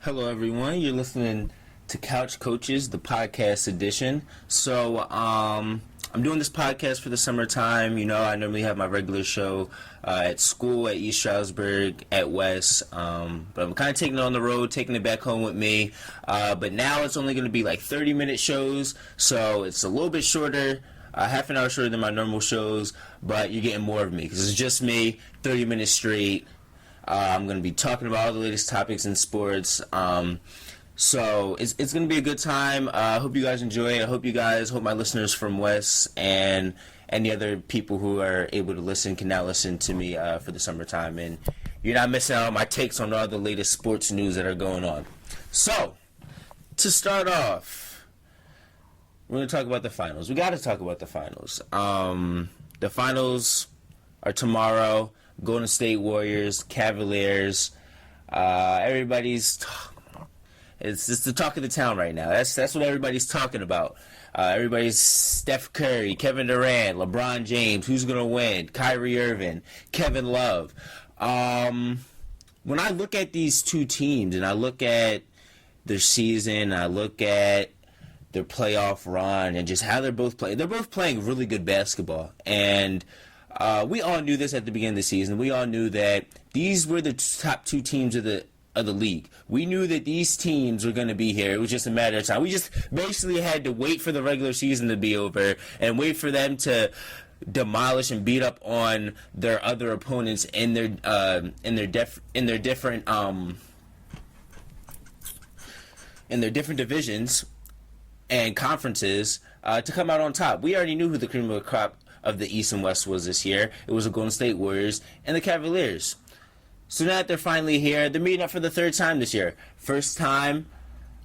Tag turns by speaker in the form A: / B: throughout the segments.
A: Hello, everyone. You're listening to Couch Coaches, the podcast edition. I'm doing this podcast for the summertime. You know, I normally have my regular show at school at East Stroudsburg at West, but I'm kind of taking it on the road, taking it back home with me. But now it's only going to be like 30-minute shows, so it's a little bit shorter. Half an hour shorter than my normal shows, but you're getting more of me because it's just me, 30 minutes straight. I'm going to be talking about all the latest topics in sports. So it's going to be a good time. I hope you guys enjoy it. I hope my listeners from West and any other people who are able to listen can now listen to me for the summertime. And you're not missing out on my takes on all the latest sports news that are going on. So, to start off, we're going to talk about the finals. We got to talk about the finals. The finals are tomorrow. Golden State Warriors, Cavaliers, it's just the talk of the town right now. That's what everybody's talking about. Everybody's Steph Curry, Kevin Durant, LeBron James, who's going to win, Kyrie Irving, Kevin Love. When I look at these two teams and I look at their season, I look at their playoff run and just how they're both playing really good basketball. And we all knew this at the beginning of the season. We all knew that these were the top two teams of the league. We knew that these teams were going to be here. It was just a matter of time. We just basically had to wait for the regular season to be over and wait for them to demolish and beat up on their other opponents in their different divisions and conferences to come out on top. We already knew who the cream of the crop of the East and West was this year. It was the Golden State Warriors and the Cavaliers. So now that they're finally here, they're meeting up for the third time this year. First time,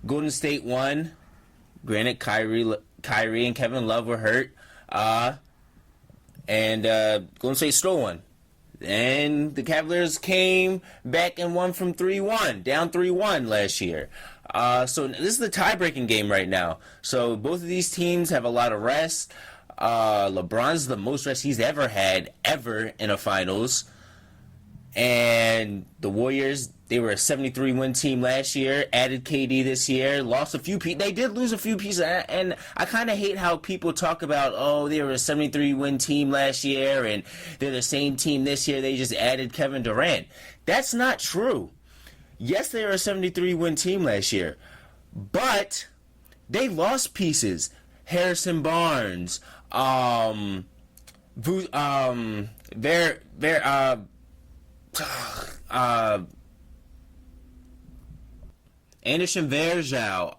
A: Golden State won. Granted, Kyrie and Kevin Love were hurt. And Golden State still won. And the Cavaliers came back and won from 3-1, down 3-1 last year. So this is the tie-breaking game right now. So both of these teams have a lot of rest. LeBron's the most rest he's ever had, in a finals. And the Warriors, they were a 73-win team last year, added KD this year, lost a few pieces. They did lose a few pieces, and I kind of hate how people talk about, they were a 73-win team last year, and they're the same team this year, they just added Kevin Durant. That's not true. Yes, they were a 73-win team last year, but they lost pieces. Harrison Barnes, Anderson Varejao,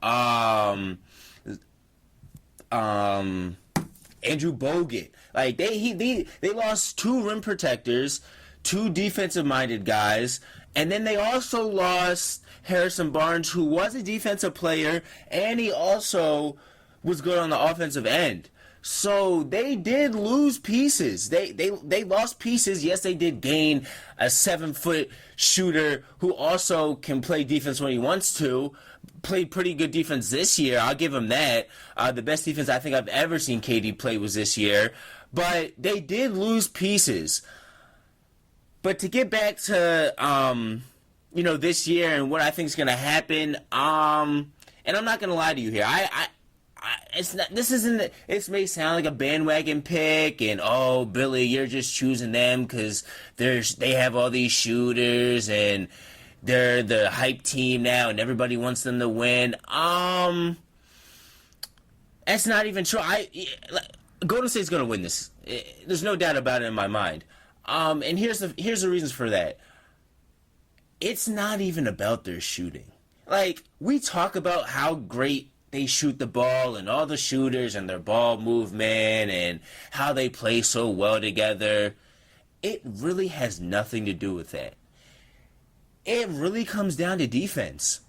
A: Andrew Bogut. Like they lost two rim protectors, two defensive-minded guys, and then they also lost Harrison Barnes, who was a defensive player, and he also was good on the offensive end. So they did lose pieces. They lost pieces. Yes, they did gain a 7-foot shooter who also can play defense when he wants to. Played pretty good defense this year. I'll give him that. The best defense I think I've ever seen KD play was this year. But they did lose pieces. But to get back to this year and what I think is going to happen, and I'm not going to lie to you here. It may sound like a bandwagon pick, and Billy, you're just choosing them because they have all these shooters and they're the hype team now, and everybody wants them to win. That's not even true. Golden State's gonna win this. There's no doubt about it in my mind. And here's the reasons for that. It's not even about their shooting. Like, we talk about how great they shoot the ball and all the shooters and their ball movement and how they play so well together. It really has nothing to do with that. It really comes down to defense.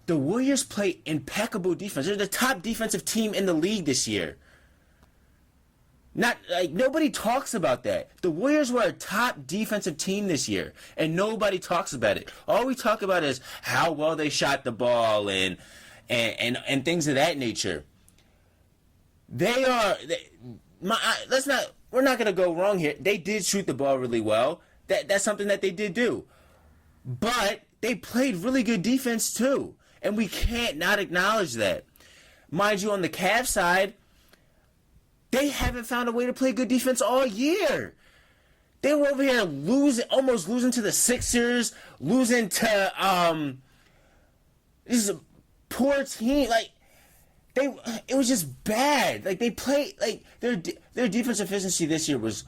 A: The Warriors play impeccable defense. They're the top defensive team in the league this year. Nobody talks about that. The Warriors were a top defensive team this year, and nobody talks about it. All we talk about is how well they shot the ball and things of that nature. We're not gonna go wrong here. They did shoot the ball really well. That's something that they did do. But they played really good defense too. And we can't not acknowledge that. Mind you, on the Cavs side, they haven't found a way to play good defense all year. They were over here almost losing to the Sixers, losing to this is a poor team. Like it was just bad. Like they played like their defense efficiency this year was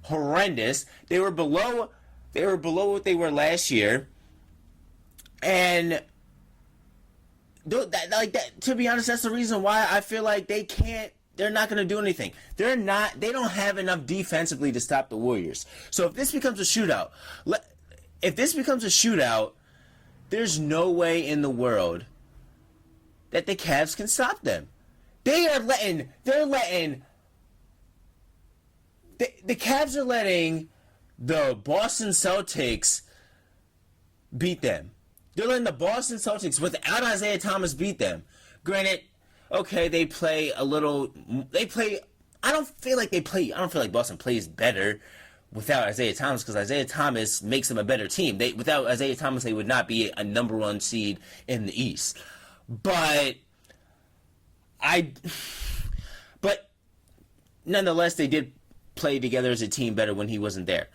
A: horrendous. They were below what they were last year, and to be honest, that's the reason why I feel like they're not going to do anything. They don't have enough defensively to stop the Warriors. So if this becomes a shootout, there's no way in the world that the Cavs can stop them. The Cavs are letting the Boston Celtics beat them. They're letting the Boston Celtics, without Isaiah Thomas, beat them. Granted, okay, I don't feel like Boston plays better without Isaiah Thomas, because Isaiah Thomas makes them a better team. Without Isaiah Thomas, they would not be a number one seed in the East. But nonetheless, they did play together as a team better when he wasn't there.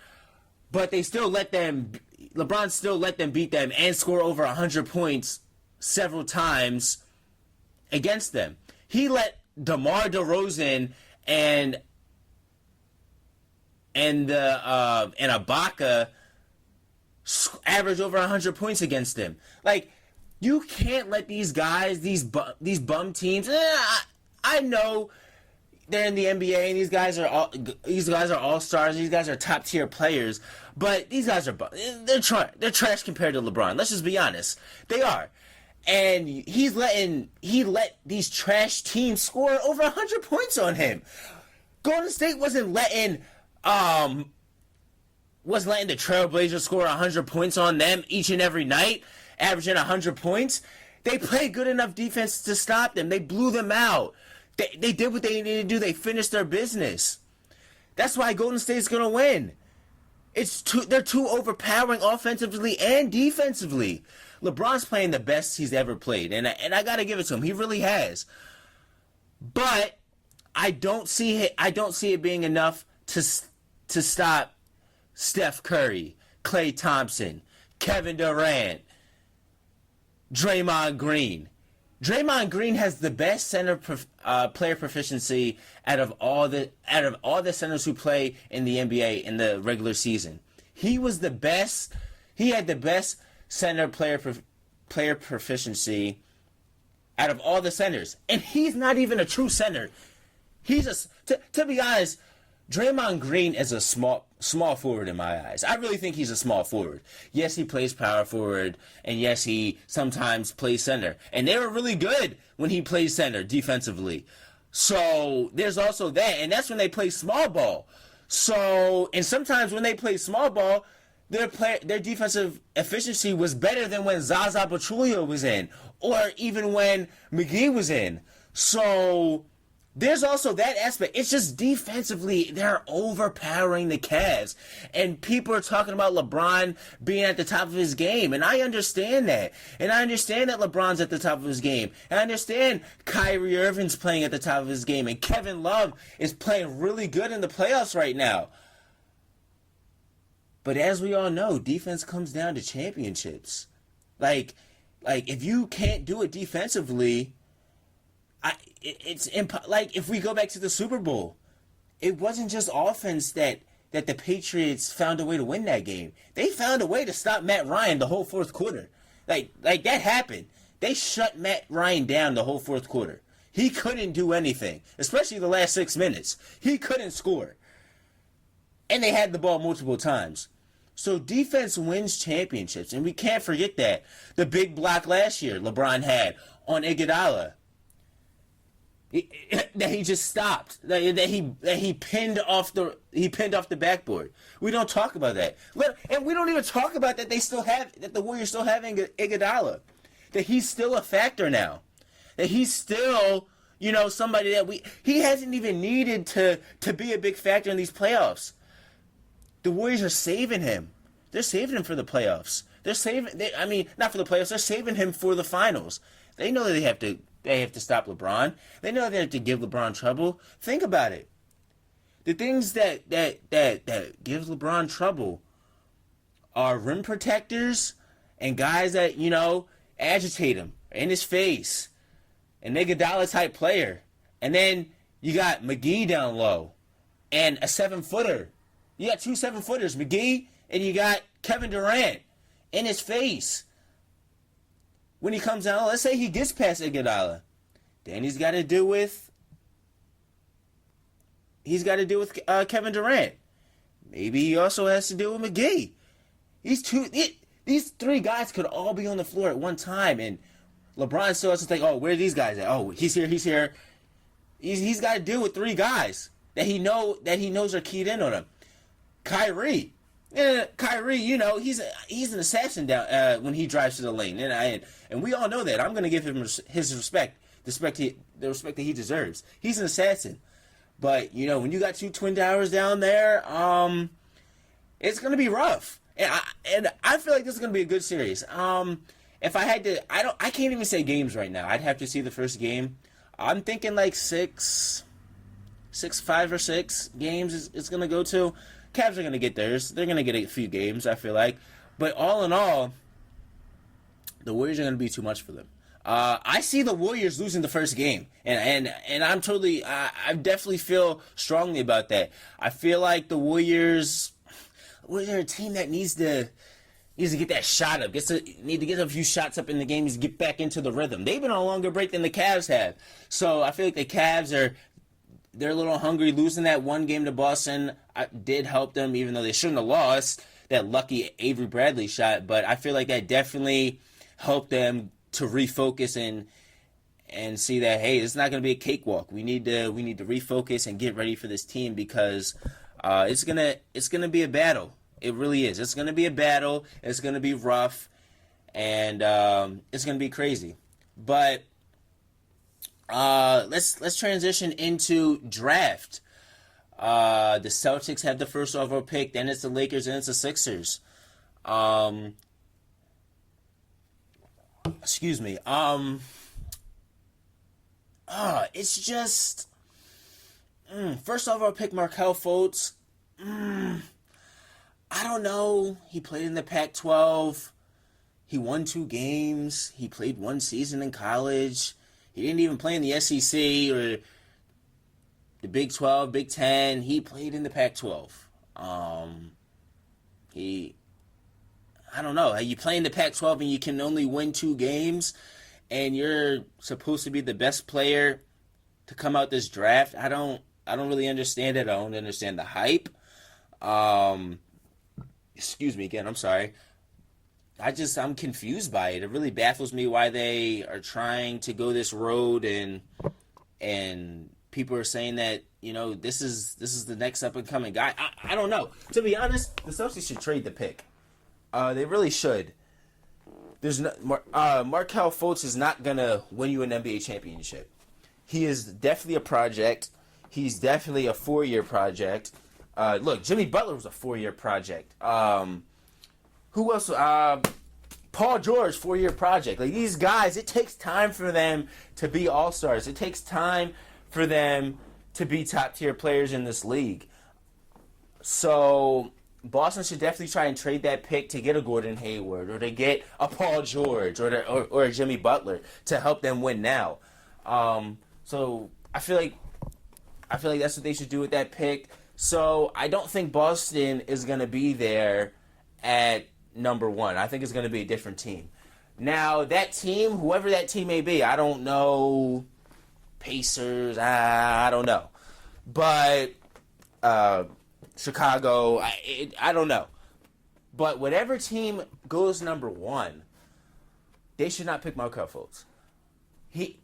A: But LeBron still let them beat them and score over 100 points several times against them. He let DeMar DeRozan and Ibaka average over 100 points against them. Like, you can't let these guys, these bum teams. I know they're in the NBA and these guys are all stars. These guys are top tier players, but these guys are they're trash compared to LeBron. Let's just be honest, they are. And he let these trash teams score over 100 points on him. Golden State wasn't letting the Trailblazers score 100 points on them each and every night, averaging 100 points. They played good enough defense to stop them. They blew them out. They did what they needed to do. They finished their business. That's why Golden State's going to win. They're too overpowering offensively and defensively. LeBron's playing the best he's ever played, and I got to give it to him. He really has. But I don't see it being enough to stop Steph Curry, Klay Thompson, Kevin Durant, Draymond Green. Draymond Green has the best center player proficiency out of all the centers who play in the NBA in the regular season. He was the best. He had the best center player proficiency out of all the centers, and he's not even a true center. He's to be honest, Draymond Green is a small forward in my eyes. I really think he's a small forward. Yes, he plays power forward, and yes, he sometimes plays center. And they were really good when he plays center defensively. So there's also that, and that's when they play small ball. So, and sometimes when they play small ball, their defensive efficiency was better than when Zaza Pachulia was in, or even when McGee was in. So there's also that aspect. It's just defensively, they're overpowering the Cavs. And people are talking about LeBron being at the top of his game. And I understand that. And I understand that LeBron's at the top of his game. And I understand Kyrie Irving's playing at the top of his game. And Kevin Love is playing really good in the playoffs right now. But as we all know, defense comes down to championships. Like if you can't do it defensively, like if we go back to the Super Bowl, it wasn't just offense that the Patriots found a way to win that game. They found a way to stop Matt Ryan the whole fourth quarter. Like that happened. They shut Matt Ryan down the whole fourth quarter. He couldn't do anything, especially the last 6 minutes. He couldn't score. And they had the ball multiple times. So defense wins championships, and we can't forget that. The big block last year LeBron had on Iguodala, that he just stopped, that he pinned off the backboard. We don't talk about that, and we don't even talk about that the Warriors still having Iguodala, that he's still a factor now, that he's still somebody that he hasn't even needed to be a big factor in these playoffs. The Warriors are saving him. They're saving him for the playoffs. They're saving. I mean, not for the playoffs. They're saving him for the finals. They know that they have to. They have to stop LeBron. They know they have to give LeBron trouble. Think about it. The things that gives LeBron trouble are rim protectors and guys that, agitate him in his face. A Iguodala type player. And then you got McGee down low. And a 7-footer. You got 2 7-footers, McGee, and you got Kevin Durant in his face. When he comes down, let's say he gets past Iguodala. Then he's got to deal with Kevin Durant. Maybe he also has to deal with McGee. These 3 guys could all be on the floor at one time, and LeBron still has to think, oh, where are these guys at? Oh, he's here. He's got to deal with 3 guys that he knows are keyed in on him. Kyrie, he's an assassin down when he drives to the lane, and we all know that. I'm going to give him his respect, the respect that he deserves. He's an assassin, but when you got 2 twin towers down there, it's going to be rough, and I feel like this is going to be a good series. If I had to, I can't even say games right now. I'd have to see the first game. I'm thinking like 5 or 6 games it's going to go to. Cavs are going to get theirs. They're going to get a few games, I feel like. But all in all, the Warriors are going to be too much for them. I see the Warriors losing the first game. And I'm totally, I definitely feel strongly about that. I feel like the Warriors are a team that needs to get that shot up. Need to get a few shots up in the game to get back into the rhythm. They've been on a longer break than the Cavs have. So I feel like the Cavs they're a little hungry. Losing that one game to Boston did help them, even though they shouldn't have lost that lucky Avery Bradley shot. But I feel like that definitely helped them to refocus and see that, hey, it's not going to be a cakewalk. We need to refocus and get ready for this team because it's gonna be a battle. It really is. It's gonna be a battle. It's gonna be rough, and it's gonna be crazy. But let's transition into draft. The Celtics have the first overall pick, then it's the Lakers, and it's the Sixers. Excuse me. It's just first overall pick, Markelle Fultz. I don't know. He played in the Pac-12. He won 2 games. He played 1 season in college. He didn't even play in the SEC or the Big 12, Big 10. He played in the Pac-12. I don't know. You play in the Pac-12 and you can only win 2 games, and you're supposed to be the best player to come out this draft. I don't really understand it. I don't understand the hype. Excuse me again. I'm sorry. I'm confused by it. It really baffles me why they are trying to go this road, and people are saying that this is the next up and coming guy. I don't know. To be honest, the Celtics should trade the pick. They really should. Markelle Fultz is not gonna win you an NBA championship. He is definitely a project. He's definitely a 4-year project. Look, Jimmy Butler was a 4-year project. Who else? Paul George, 4-year project. Like, these guys, it takes time for them to be all-stars. It takes time for them to be top-tier players in this league. So Boston should definitely try and trade that pick to get a Gordon Hayward or to get a Paul George or a Jimmy Butler to help them win now. So I feel like that's what they should do with that pick. So I don't think Boston is going to be there at number 1. I think it's going to be a different team. Now, that team, whoever that team may be, I don't know. Pacers, I don't know. But Chicago, I don't know. But whatever team goes number 1, they should not pick Markelle Fultz. I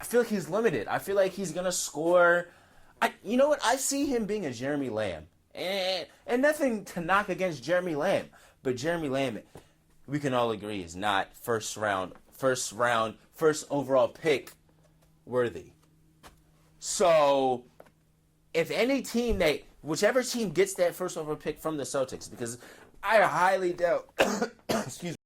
A: feel like he's limited. I feel like he's going to score. You know what? I see him being a Jeremy Lamb. And nothing to knock against Jeremy Lamb. But Jeremy Lamb, we can all agree, is not first overall pick worthy. So, if any team whichever team gets that first overall pick from the Celtics, because I highly doubt. Excuse me.